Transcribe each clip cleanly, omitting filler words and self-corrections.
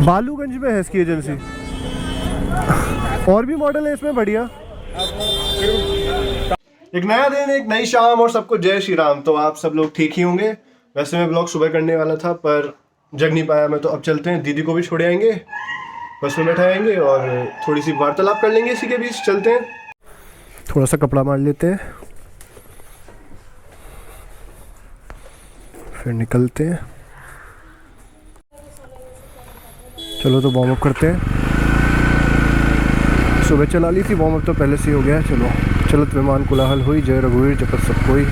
बालूगंज में है इसकी एजेंसी। और भी मॉडल है इसमें बढ़िया। एक नया दिन, एक नई शाम और सबको जय श्री राम। तो आप सब लोग ठीक ही होंगे। वैसे मैं ब्लॉग सुबह करने वाला था पर जग नहीं पाया मैं, तो अब चलते हैं। दीदी को भी छोड़े आएंगे, बस में बैठाएंगे और थोड़ी सी वार्तालाप कर लेंगे इसी के बीच। चलते हैं, थोड़ा सा कपड़ा मार लेते हैं फिर निकलते हैं। चलो तो वार्म अप करते हैं। सुबह चला ली थी वार्म अप, तो पहले से ही हो गया है। चलो चलत विमान कोलाहल हुई, जय रघुवीर जपत सब कोई।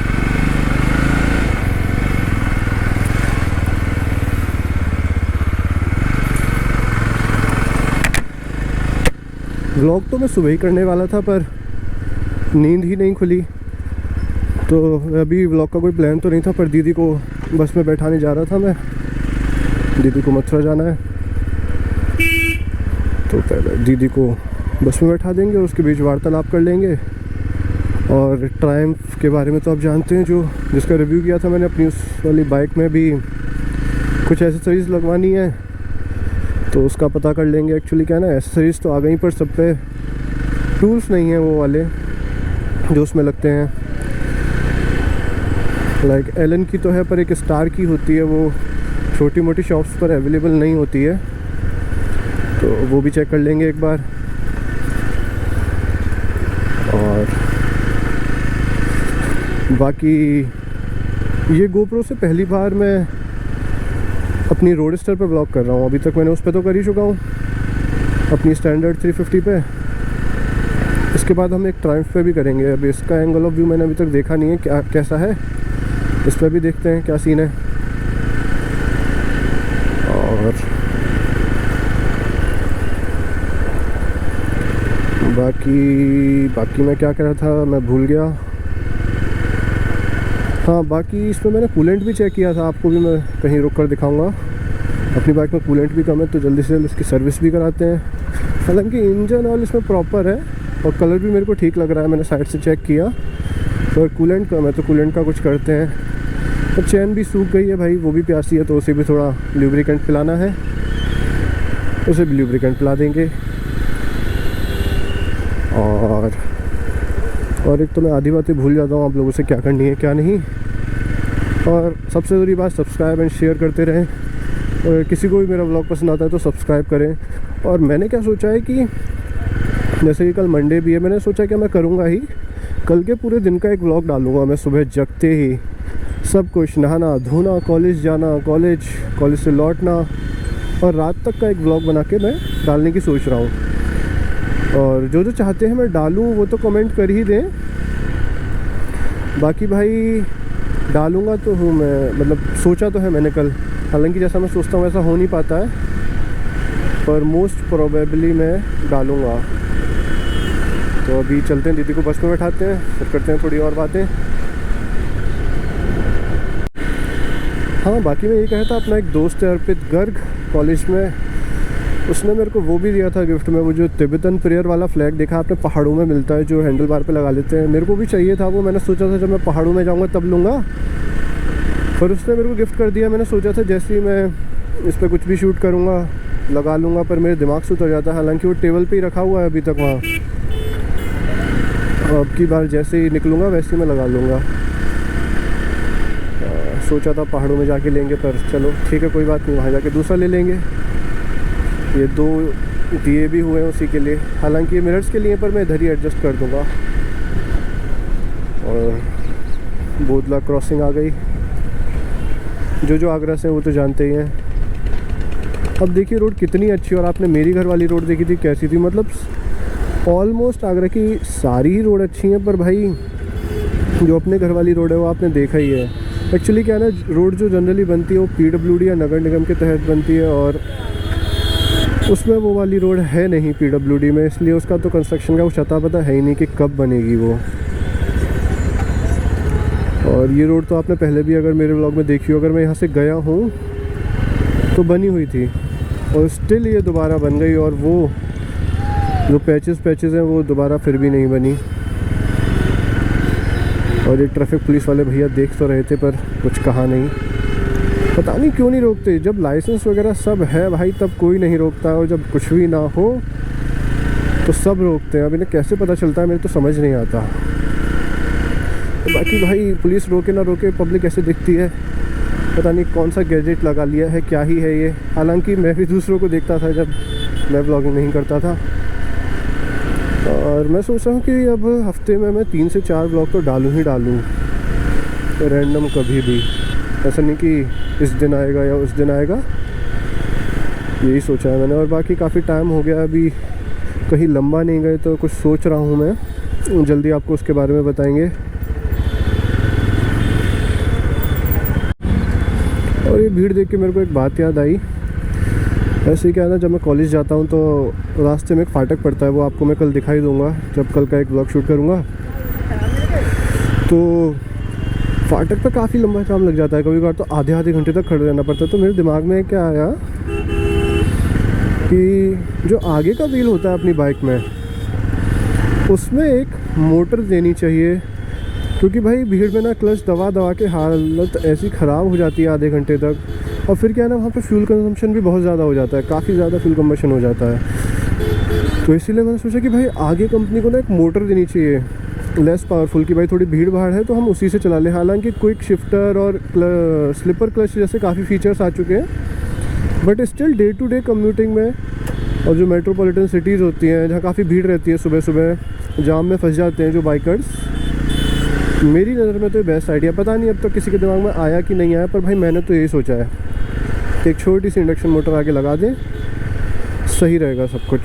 व्लॉग तो मैं सुबह ही करने वाला था पर नींद ही नहीं खुली, तो अभी व्लॉग का कोई प्लान तो नहीं था। पर दीदी को बस में बैठाने जा रहा था मैं। दीदी को मथुरा जाना है, तो पहले दीदी को बस में बैठा देंगे, उसके बीच वार्तालाप कर लेंगे। और ट्रायम्फ के बारे में तो आप जानते हैं, जिसका रिव्यू किया था मैंने अपनी उस वाली बाइक में भी कुछ एसेसरीज़ लगवानी है, तो उसका पता कर लेंगे। एक्चुअली क्या है ना, एसेसरीज़ तो आ गई पर सब पे टूल्स नहीं हैं वो वाले जो उसमें लगते हैं। लाइक एलन की तो है पर एक स्टार की होती है, वो छोटी मोटी शॉप्स पर अवेलेबल नहीं होती है, तो वो भी चेक कर लेंगे एक बार। और बाकी ये GoPro से पहली बार मैं अपनी रोडस्टर पे ब्लॉग कर रहा हूँ। अभी तक मैंने उस पर तो कर ही चुका हूँ, अपनी स्टैंडर्ड 350 पे। इसके बाद हम एक ट्रायम्फ पे भी करेंगे। अब इसका एंगल ऑफ व्यू मैंने अभी तक देखा नहीं है क्या कैसा है, इस पर भी देखते हैं क्या सीन है। और बाकी मैं क्या कह रहा था, मैं भूल गया। हाँ, बाकी इसमें मैंने कूलेंट भी चेक किया था, आपको भी मैं कहीं रुक कर दिखाऊंगा। अपनी बाइक में कूलेंट भी कम है, तो जल्दी से जल्दी इसकी सर्विस भी कराते हैं। हालांकि इंजन ऑयल इसमें प्रॉपर है और कलर भी मेरे को ठीक लग रहा है, मैंने साइड से चेक किया। पर कूलेंट कम है, तो कूलेंट का कुछ करते हैं। और चैन भी सूख गई है भाई, वो भी प्यासी है, तो उसे भी थोड़ा ल्यूब्रिकेंट पिलाना है, उसे भी ल्यूब्रिकेंट पिला देंगे। और एक तो मैं आधी बातें भूल जाता हूँ आप लोगों से, क्या करनी है क्या नहीं। और सबसे ज़रूरी बात, सब्सक्राइब एंड शेयर करते रहें। और किसी को भी मेरा व्लॉग पसंद आता है तो सब्सक्राइब करें। और मैंने क्या सोचा है कि जैसे कि कल मंडे भी है, मैंने सोचा कि मैं करूँगा ही, कल के पूरे दिन का एक व्लॉग डालूँगा मैं। सुबह जगते ही सब कुछ, नहाना धोना, कॉलेज जाना, कॉलेज से लौटना, और रात तक का एक व्लॉग बना के मैं डालने की सोच रहा हूँ। और जो चाहते हैं मैं डालूँ वो तो कमेंट कर ही दें। बाकी भाई डालूँगा तो हूँ मैं, मतलब सोचा तो है मैंने कल। हालांकि जैसा मैं सोचता हूँ वैसा हो नहीं पाता है, पर मोस्ट प्रोबेबली मैं डालूँगा। तो अभी चलते हैं, दीदी को बस में बैठाते हैं, फिर करते हैं थोड़ी और बातें। हाँ, बाकी मैं ये कहा था, अपना एक दोस्त है अर्पित गर्ग, कॉलेज में, उसने मेरे को वो भी दिया था गिफ्ट में, वो जो तिब्बतन प्रेयर वाला फ्लैग देखा आपने, पहाड़ों में मिलता है, जो हैंडल बार पे लगा लेते हैं। मेरे को भी चाहिए था वो, मैंने सोचा था जब मैं पहाड़ों में जाऊंगा तब लूँगा, पर उसने मेरे को गिफ्ट कर दिया। मैंने सोचा था जैसे ही मैं इस पर कुछ भी शूट करूँगा लगा लूँगा, पर मेरे दिमाग से उतर जाता है। हालांकि वो टेबल पे ही रखा हुआ है अभी तक वहाँ। अब की बार जैसे ही निकलूँगा वैसे ही मैं लगा लूँगा। सोचा था पहाड़ों में जाके लेंगे, पर चलो ठीक है, कोई बात नहीं, वहाँ जाके दूसरा ले लेंगे। ये 2 दिए भी हुए हैं उसी के लिए। हालांकि ये मिरर्स के लिए, पर मैं इधर ही एडजस्ट कर दूँगा। और बोदला क्रॉसिंग आ गई। जो आगरा से वो तो जानते ही हैं। अब देखिए रोड कितनी अच्छी, और आपने मेरी घर वाली रोड देखी थी कैसी थी। मतलब ऑलमोस्ट आगरा की सारी ही रोड अच्छी हैं, पर भाई जो अपने घर वाली रोड है वो आपने देखा ही है। एक्चुअली क्या है ना, रोड जो जनरली बनती है वो PWD या नगर निगम के तहत बनती है, और उसमें वो वाली रोड है नहीं PWD में, इसलिए उसका तो कंस्ट्रक्शन का कुछ अता पता है ही नहीं कि कब बनेगी वो। और ये रोड तो आपने पहले भी अगर मेरे व्लॉग में देखी हो, अगर मैं यहाँ से गया हूँ तो बनी हुई थी, और स्टिल ये दोबारा बन गई। और वो जो पैचेस हैं वो दोबारा फिर भी नहीं बनी। और ये ट्रैफिक पुलिस वाले भैया देख तो रहे थे पर कुछ कहा नहीं। पता नहीं क्यों नहीं रोकते। जब लाइसेंस वगैरह सब है भाई तब कोई नहीं रोकता, और जब कुछ भी ना हो तो सब रोकते हैं। अब इन्हें कैसे पता चलता है मेरे तो समझ नहीं आता। तो बाकी भाई पुलिस रोके ना रोके, पब्लिक ऐसे दिखती है, पता नहीं कौन सा गैजेट लगा लिया है, क्या ही है ये। हालांकि मैं भी दूसरों को देखता था जब मैं व्लॉगिंग नहीं करता था, और मैं सोच रहा हूँ कि अब हफ्ते में मैं 3 से 4 व्लॉग तो डालूँ ही डालूँ, रैंडम कभी भी। ऐसा नहीं कि इस दिन आएगा या उस दिन आएगा, यही सोचा है मैंने। और बाकी काफ़ी टाइम हो गया, अभी कहीं लंबा नहीं गए, तो कुछ सोच रहा हूँ मैं, जल्दी आपको उसके बारे में बताएंगे। और ये भीड़ देख के मेरे को एक बात याद आई। ऐसे ही क्या है ना, जब मैं कॉलेज जाता हूँ तो रास्ते में एक फाटक पड़ता है, वो आपको मैं कल दिखाई दूँगा जब कल का एक व्लॉग शूट करूँगा। तो फाटक पर काफ़ी लंबा जाम लग जाता है, कभी कभार तो आधे घंटे तक खड़े रहना पड़ता है। तो मेरे दिमाग में क्या आया कि जो आगे का व्हील होता है अपनी बाइक में, उसमें एक मोटर देनी चाहिए, क्योंकि भाई भीड़ में ना क्लच दबा दबा के हालत ऐसी ख़राब हो जाती है आधे घंटे तक। और फिर क्या है ना, वहाँ पे फ्यूल कंजम्पशन भी बहुत ज़्यादा हो जाता है, काफ़ी ज़्यादा फ्यूल कंजम्पशन हो जाता है। तो इसीलिए मैंने सोचा कि भाई आगे कंपनी को ना एक मोटर देनी चाहिए लेस पावरफुल, कि भाई थोड़ी भीड़ भाड़ है तो हम उसी से चला लें। हालांकि क्विक शिफ्टर और स्लिपर क्लच जैसे काफ़ी फीचर्स आ चुके हैं, but still day to day commuting में और जो मेट्रोपॉलिटन सिटीज़ होती हैं जहाँ काफ़ी भीड़ रहती है, सुबह सुबह जाम में फंस जाते हैं जो बाइकर्स, मेरी नज़र में तो ये बेस्ट आइडिया। पता नहीं अब तक किसी के दिमाग में आया कि नहीं आया, पर भाई मैंने तो यही सोचा है कि एक छोटी सी इंडक्शन मोटर आगे लगा दें, सही रहेगा सब कुछ।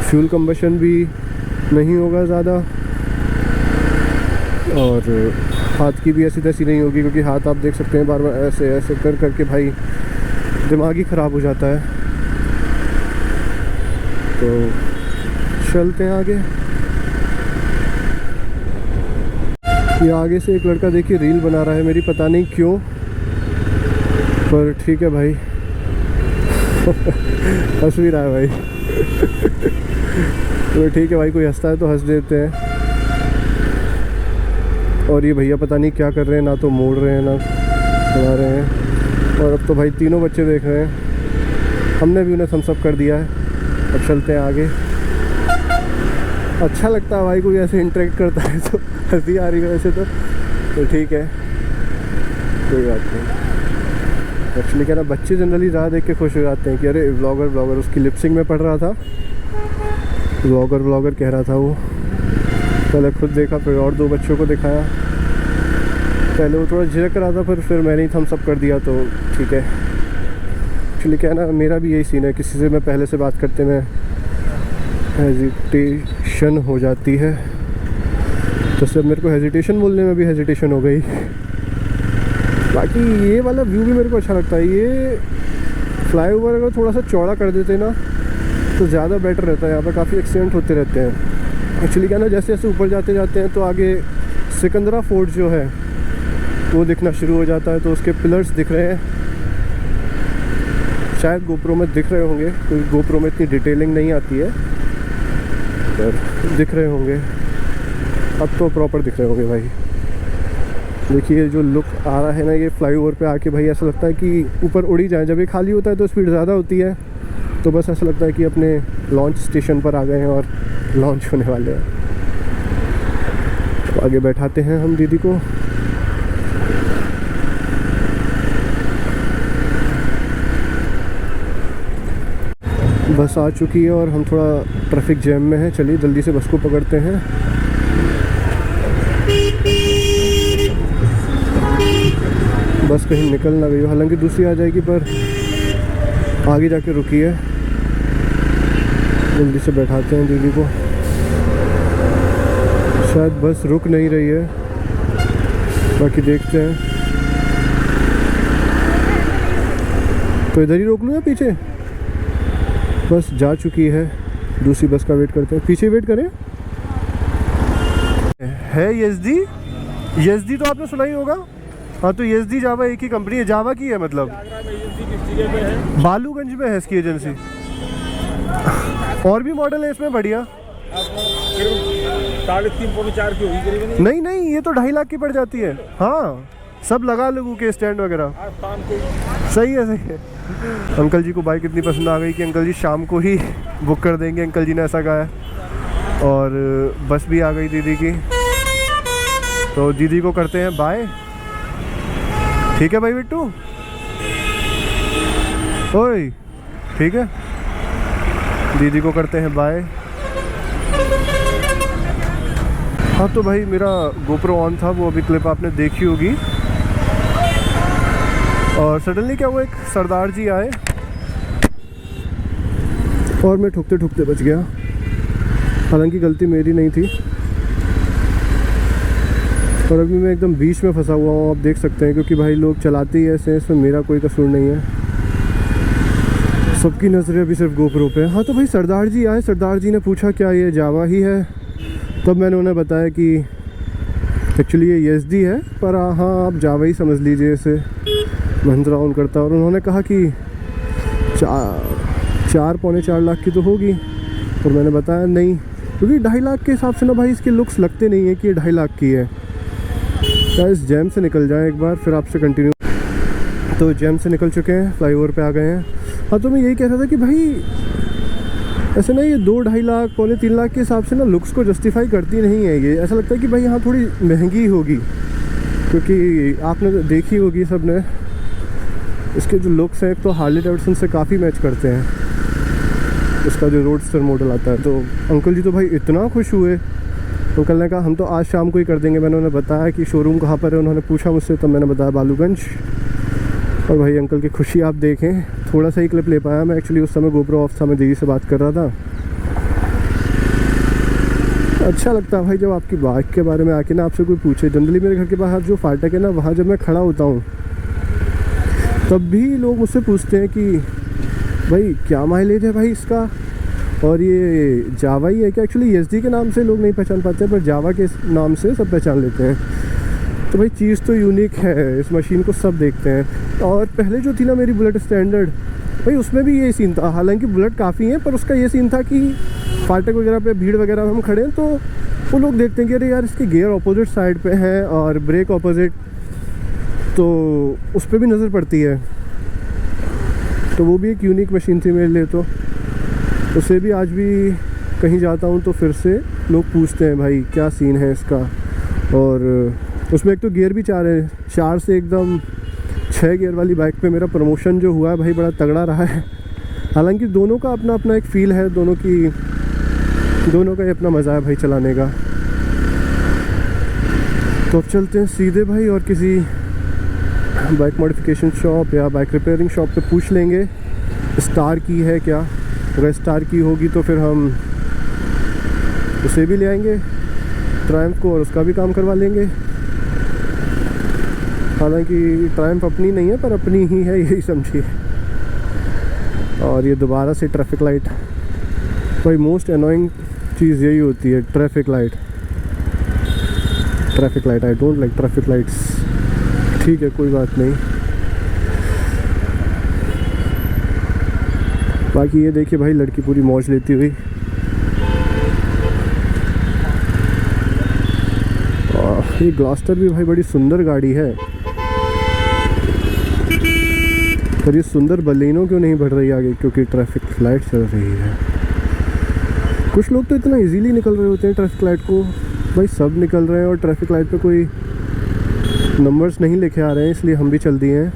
फ्यूल कंबशन भी नहीं होगा ज़्यादा, और हाथ की भी ऐसी तैसी नहीं होगी, क्योंकि हाथ आप देख सकते हैं बार बार ऐसे ऐसे कर करके भाई दिमाग ही ख़राब हो जाता है। तो चलते हैं आगे। ये आगे से एक लड़का देखिए रील बना रहा है मेरी, पता नहीं क्यों, पर ठीक है भाई। हंस भी रहा है भाई। तो ठीक है भाई, कोई हंसता है तो हंस देते हैं। और ये भैया पता नहीं क्या कर रहे हैं, ना तो मोड़ रहे हैं ना चला रहे हैं। और अब तो भाई तीनों बच्चे देख रहे हैं, हमने भी उन्हें थम्स अप कर दिया है। अब चलते हैं आगे। अच्छा लगता है भाई कोई ऐसे इंटरेक्ट करता है तो हंसी आ रही है वैसे तो ठीक है, कोई बात नहीं। एक्चुअली क्या ना, बच्चे जनरली ज़्यादा देख के खुश हो जाते हैं कि अरे व्लॉगर। उसकी लिपसिंग में पढ़ रहा था, व्लॉगर कह रहा था वो। पहले खुद देखा, फिर और 2 बच्चों को दिखाया। पहले वो थोड़ा झिझक रहा था, फिर मैंने ही थम्स अप कर दिया, तो ठीक है। एक्चुअली क्या है ना, मेरा भी यही सीन है, किसी से मैं पहले से बात करते में हेजिटेशन हो जाती है, तो सिर्फ मेरे को हेजिटेशन बोलने में भी हेजिटेशन हो गई। बाकी ये वाला व्यू भी मेरे को अच्छा लगता है। ये फ्लाईओवर अगर थोड़ा सा चौड़ा कर देते ना तो ज़्यादा बेटर रहता है। यहाँ पर काफ़ी एक्सीडेंट होते रहते हैं। एक्चुअली क्या ना, जैसे जैसे ऊपर जाते जाते हैं तो आगे सिकंदरा फोर्ट जो है वो दिखना शुरू हो जाता है, तो उसके पिलर्स दिख रहे हैं, शायद गोप्रो में दिख रहे होंगे, क्योंकि गोप्रो में इतनी डिटेलिंग नहीं आती है, पर दिख रहे होंगे। अब तो प्रॉपर दिख रहे होंगे भाई। देखिए जो लुक आ रहा है ना, ये फ्लाईओवर पे आके भाई ऐसा लगता है कि ऊपर उड़ी जाए। जब ये खाली होता है तो स्पीड ज़्यादा होती है, तो बस ऐसा लगता है कि अपने लॉन्च स्टेशन पर आ गए हैं और लॉन्च होने वाले हैं। तो आगे बैठाते हैं हम दीदी को। बस आ चुकी है और हम थोड़ा ट्रैफिक जैम में हैं। चलिए जल्दी से बस को पकड़ते हैं। बस कहीं निकल ना गई हो, हालांकि दूसरी आ जाएगी, पर आगे जाके रुकी है। जल्दी से बैठाते हैं दीदी को। शायद बस रुक नहीं रही है, बाकी देखते हैं। तो इधर ही रोक लूँ या पीछे? बस जा चुकी है, दूसरी बस का वेट करते हैं। पीछे वेट करें। है यजदी तो आपने सुना ही होगा। हाँ, तो यजदी जावा एक ही कंपनी है, जावा की है, मतलब बालूगंज में है इसकी एजेंसी। और भी मॉडल है इसमें बढ़िया। 3.5-4 की होगी करीबन। नहीं, ये तो 2.5 लाख की पड़ जाती है। हाँ, सब लगा लगू के स्टैंड वगैरह। सही है, सही है। अंकल जी को बाइक इतनी पसंद आ गई कि अंकल जी शाम को ही बुक कर देंगे, अंकल जी ने ऐसा कहा है। और बस भी आ गई दीदी की, तो दीदी को करते हैं बाय। ठीक है भाई बिट्टू, ओए ठीक है, दीदी को करते हैं बाय। हाँ तो भाई मेरा गोप्रो ऑन था, वो अभी क्लिप आपने देखी होगी। और सडनली क्या हुआ, एक सरदार जी आए और मैं ठुकते ठुकते बच गया। हालांकि गलती मेरी नहीं थी। और अभी मैं एकदम बीच में फंसा हुआ हूँ, आप देख सकते हैं, क्योंकि भाई लोग चलाते ही ऐसे हैं, इसमें मेरा कोई कसूर नहीं है। सबकी नज़रें अभी सिर्फ गोप्रो पे। हाँ तो भाई सरदार जी आए, सरदार जी ने पूछा क्या ये जावा ही है। तब मैंने उन्हें बताया कि एक्चुअली ये एसडी है, पर हाँ आप जावा ही समझ लीजिए इसे, महिंद्रा ऑन करता है। और उन्होंने कहा कि 4-4.25 लाख की तो होगी। और मैंने बताया नहीं, क्योंकि 2.5 लाख के हिसाब से ना भाई इसके लुक्स लगते नहीं है कि ये 2.5 लाख की है। क्या इस जैम से निकल जाए एक बार, फिर आपसे कंटिन्यू। तो जैम से निकल चुके हैं, फ्लाईओवर पे आ गए हैं। हाँ तो मैं यही कह रहा था कि भाई ऐसे ना ये 2-2.5 लाख 2.25-3 लाख के हिसाब से ना लुक्स को जस्टिफाई करती नहीं है ये। ऐसा लगता है कि भाई हाँ थोड़ी महंगी होगी, क्योंकि आपने देखी होगी सब ने, इसके जो लुक्स हैं एक तो हार्ले डेविडसन से काफ़ी मैच करते हैं, इसका जो रोडस्टर मॉडल आता है। तो अंकल जी तो भाई इतना खुश हुए, अंकल ने कहा हम तो आज शाम को ही कर देंगे। मैंने उन्हें बताया कि शोरूम कहाँ पर है, उन्होंने पूछा मुझसे, तब मैंने बताया बालूगंज। और भाई अंकल की खुशी आप देखें, थोड़ा सा ही क्लिप ले पाया मैं, एक्चुअली उस समय गोप्रो ऑफ था, मैं दीदी से बात कर रहा था। अच्छा लगता है भाई जब आपकी बाइक के बारे में आके ना आपसे कोई पूछे। जनरली मेरे घर के बाहर जो फाटक है ना, वहाँ जब मैं खड़ा होता हूँ तब भी लोग मुझसे पूछते हैं कि भाई क्या माइलेज है भाई इसका, और ये जावा ही है क्या। एक्चुअली एसडी के नाम से लोग नहीं पहचान पाते, पर जावा के नाम से सब पहचान लेते हैं। तो भाई चीज़ तो यूनिक है, इस मशीन को सब देखते हैं। और पहले जो थी ना मेरी बुलेट स्टैंडर्ड, भाई उसमें भी ये सीन था। हालांकि बुलेट काफ़ी है, पर उसका ये सीन था कि फाटक वगैरह पे भीड़ वगैरह में हम खड़े हैं तो वो लोग देखते हैं कि अरे यार इसके गियर ऑपोजिट साइड पे हैं और ब्रेक ऑपोजिट, तो उस पर भी नज़र पड़ती है। तो वो भी एक यूनिक मशीन थी मेरे लिए। तो उसे भी आज भी कहीं जाता हूँ तो फिर से लोग पूछते हैं भाई क्या सीन है इसका। और उसमें एक तो गियर भी 4 है, 4 से एकदम 6 गियर वाली बाइक पे मेरा प्रमोशन जो हुआ है भाई बड़ा तगड़ा रहा है। हालांकि दोनों का अपना अपना एक फ़ील है, दोनों का ही अपना मज़ा है भाई चलाने का। तो अब चलते हैं सीधे भाई और किसी बाइक मॉडिफिकेशन शॉप या बाइक रिपेयरिंग शॉप पे पूछ लेंगे स्टार की है क्या। अगर स्टार की होगी तो फिर हम उसे भी ले आएंगे ट्रायम्फ को और उसका भी काम करवा लेंगे। हालांकि ट्रायम्फ अपनी नहीं है, पर अपनी ही है, यही समझिए। और ये दोबारा से ट्रैफिक लाइट, भाई मोस्ट अनोइंग चीज़ यही होती है, traffic light. I don't like traffic lights. ठीक है कोई बात नहीं। बाकी ये देखिए भाई लड़की पूरी मौज लेती हुई। ये ग्लास्टर भी भाई बड़ी सुंदर गाड़ी है, पर ये सुंदर बलेनो क्यों नहीं बढ़ रही आगे, क्योंकि ट्रैफिक लाइट चल रही है। कुछ लोग तो इतना इजीली निकल रहे होते हैं ट्रैफिक लाइट को, भाई सब निकल रहे हैं और ट्रैफिक लाइट पे कोई नंबर्स नहीं लिखे आ रहे हैं, इसलिए हम भी चल दिए हैं।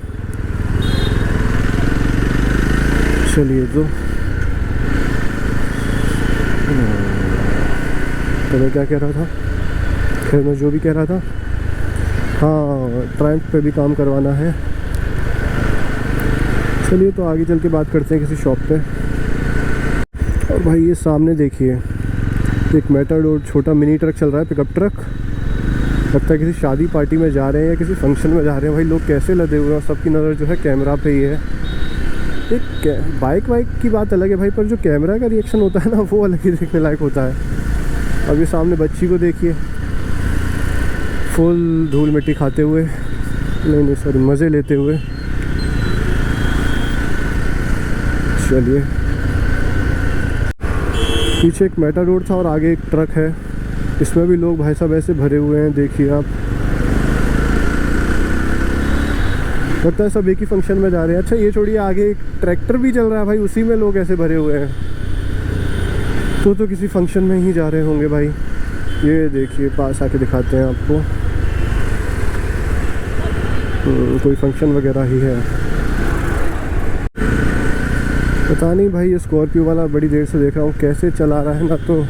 चलिए तो मैं क्या कह रहा था, फिर मैं जो भी कह रहा था, हाँ ट्रायम्फ पे भी काम करवाना है। चलिए तो आगे चल के बात करते हैं किसी शॉप पे। और भाई ये सामने देखिए एक मेटाडोर छोटा मिनी ट्रक चल रहा है, पिकअप ट्रक। लगता है किसी शादी पार्टी में जा रहे हैं या किसी फंक्शन में जा रहे हैं। भाई लोग कैसे लदे हुए हैं, सबकी नज़र जो है कैमरा पे ही है। एक बाइक की बात अलग है भाई, पर जो कैमरा का रिएक्शन होता है ना वो अलग ही देखने लायक होता है। अभी सामने बच्ची को देखिए फुल धूल मिट्टी खाते हुए, नहीं सॉरी मज़े लेते हुए। चलिए पीछे एक मेटाडोर था और आगे एक ट्रक है, इसमें भी लोग भाई साहब ऐसे भरे हुए हैं, देखिए आप। लगता है सब एक ही फंक्शन में जा रहे हैं। अच्छा ये छोड़िए, आगे एक ट्रैक्टर भी चल रहा है भाई, उसी में लोग ऐसे भरे हुए हैं, तो किसी फंक्शन में ही जा रहे होंगे भाई। ये देखिए पास आके दिखाते हैं आपको, कोई फंक्शन वगैरह ही है। पता नहीं भाई, ये स्कॉर्पियो वाला बड़ी देर से देख रहा हूँ कैसे चला रहा है, ना तो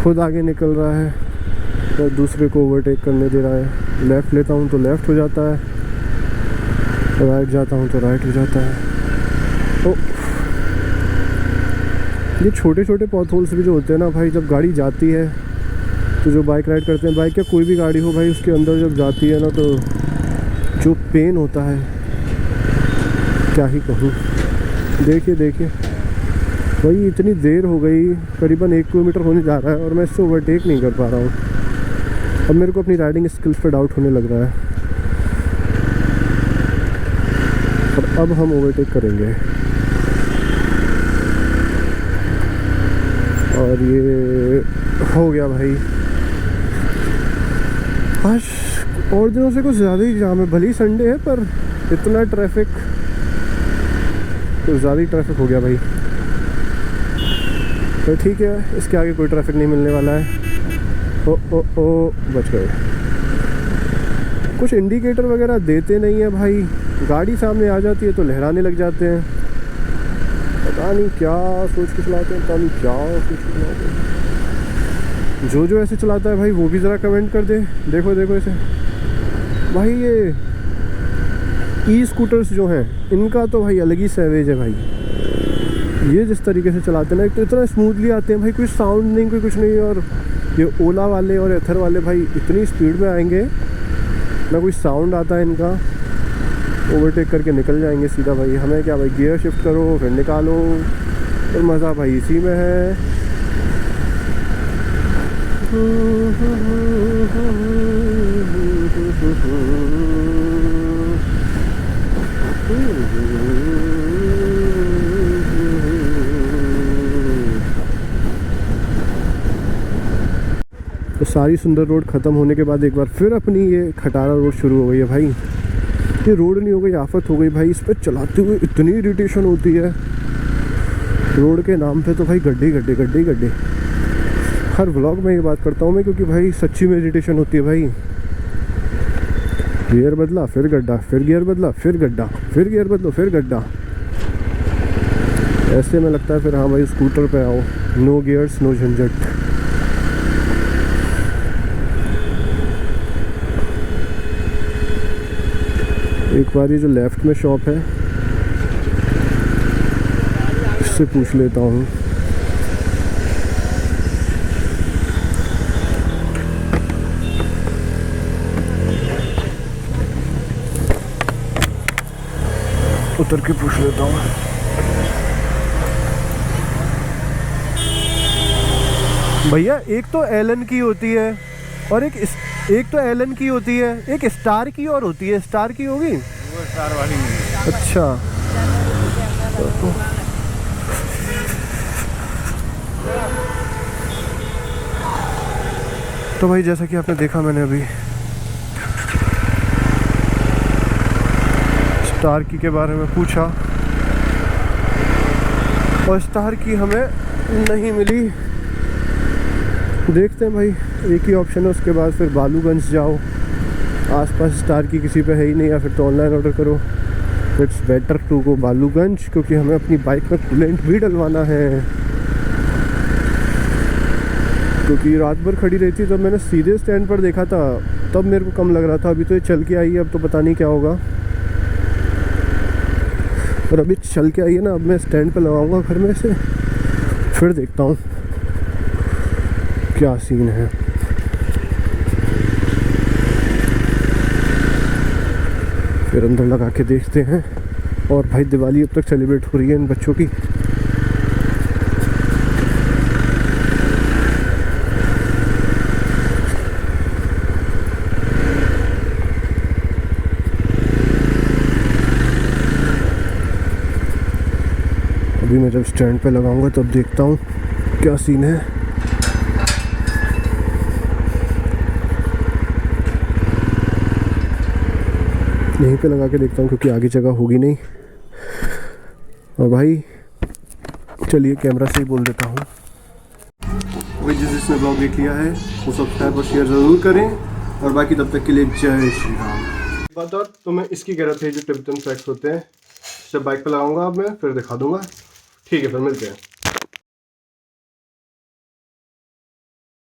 खुद आगे निकल रहा है और दूसरे को ओवरटेक करने दे रहा है। लेफ़्ट लेता हूँ तो लेफ़्ट हो जाता है, राइट जाता हूँ तो राइट हो जाता है। तो ये छोटे छोटे पॉथहोल्स भी जो होते हैं ना भाई, जब गाड़ी जाती है तो जो बाइक राइड करते हैं, बाइक या कोई भी गाड़ी हो भाई, उसके अंदर जब जाती है ना तो जो पेन होता है क्या ही कहूँ। देखिए देखिए भाई, इतनी देर हो गई, करीबन 1 किलोमीटर होने जा रहा है और मैं इससे ओवरटेक नहीं कर पा रहा हूँ। अब मेरे को अपनी राइडिंग स्किल्स पे डाउट होने लग रहा है, और अब हम ओवरटेक करेंगे। और ये हो गया भाई। आज और दिनों से कुछ ज़्यादा ही जाम है, भले ही संडे है पर इतना ट्रैफिक, कुछ ज़्यादा ही ट्रैफिक हो गया भाई। तो ठीक है, इसके आगे कोई ट्रैफिक नहीं मिलने वाला है। ओ बच गए। कुछ इंडिकेटर वगैरह देते नहीं है भाई, गाड़ी सामने आ जाती है तो लहराने लग जाते हैं। पता नहीं क्या सोच के चलाते हैं, पता नहीं क्या सोच के चलाते हैं। जो ऐसे चलाता है भाई वो भी ज़रा कमेंट कर दे। देखो देखो इसे भाई, ये ई स्कूटर्स जो हैं इनका तो भाई अलग ही सैवेज है भाई। ये जिस तरीके से चलाते हैं ना, एक तो इतना स्मूथली आते हैं भाई, कोई साउंड नहीं, कोई कुछ नहीं। और ये ओला वाले और एथर वाले भाई इतनी स्पीड में आएंगे ना, कोई साउंड आता है इनका, ओवरटेक करके निकल जाएंगे सीधा भाई। हमें क्या भाई, गियर शिफ्ट करो फिर निकालो, और मज़ा भाई इसी में है। तो सारी सुंदर रोड ख़त्म होने के बाद एक बार फिर अपनी ये खटारा रोड शुरू हो गई है भाई। ये रोड नहीं हो गई, आफत हो गई भाई। इस पर चलाते हुए इतनी इरिटेशन होती है, रोड के नाम पे तो भाई गड्ढे गड्ढे गड्ढे गड्ढे। हर व्लॉग में ये बात करता हूँ मैं, क्योंकि भाई सच्ची में इरिटेशन होती है भाई। गियर बदला फिर गड्ढा, फिर गियर बदला फिर गड्ढा, फिर गियर बदलो फिर गड्ढा। ऐसे में लगता है फिर हाँ भाई स्कूटर पे आओ, नो गियर्स नो झंझट। एक बार ये जो लेफ़्ट में शॉप है इससे पूछ लेता हूँ। उतर के पूछ लेता हूँ। भैया एक तो एलन की होती है और एक तो एलन की होती है, एक स्टार की और होती है। स्टार की होगी वो, स्टार वाली नहीं। अच्छा तो भाई जैसा कि आपने देखा, मैंने अभी स्टार की के बारे में पूछा और स्टार की हमें नहीं मिली। देखते हैं भाई, एक ही ऑप्शन है, उसके बाद फिर बालूगंज जाओ, आसपास स्टार की किसी पे है ही नहीं, या फिर तो ऑनलाइन ऑर्डर करो। It's better to go Baluganj, क्योंकि हमें अपनी बाइक में कूलेंट भी डलवाना है। क्योंकि रात भर खड़ी रही थी, तब मैंने सीधे स्टैंड पर देखा था, तब मेरे को कम लग रहा था। अभी तो ये चल के आई है, अब तो पता नहीं क्या होगा। और अभी चल के आई है ना, अब मैं स्टैंड पर लगाऊंगा घर में से, फिर देखता हूँ क्या सीन है। फिर अंदर लगा के देखते हैं। और भाई दिवाली अब तक सेलिब्रेट हो रही है इन बच्चों की। अभी मैं जब स्टैंड पे लगाऊंगा तब देखता हूँ क्या सीन है। यहीं पे लगा के देखता हूँ क्योंकि आगे जगह होगी नहीं। और भाई चलिए कैमरा से ही बोल देता हूँ। भाई जिसने ब्लॉग देख लिया है वो सब्सक्राइब और शेयर ज़रूर करें, और बाकी तब तक के लिए जय श्री राम। बात और तो मैं इसकी कह रहा था जो टिबेटन फैक्ट्स होते हैं, जब बाइक पर लगाऊंगा अब मैं फिर दिखा दूंगा। ठीक है, फिर मिलते हैं।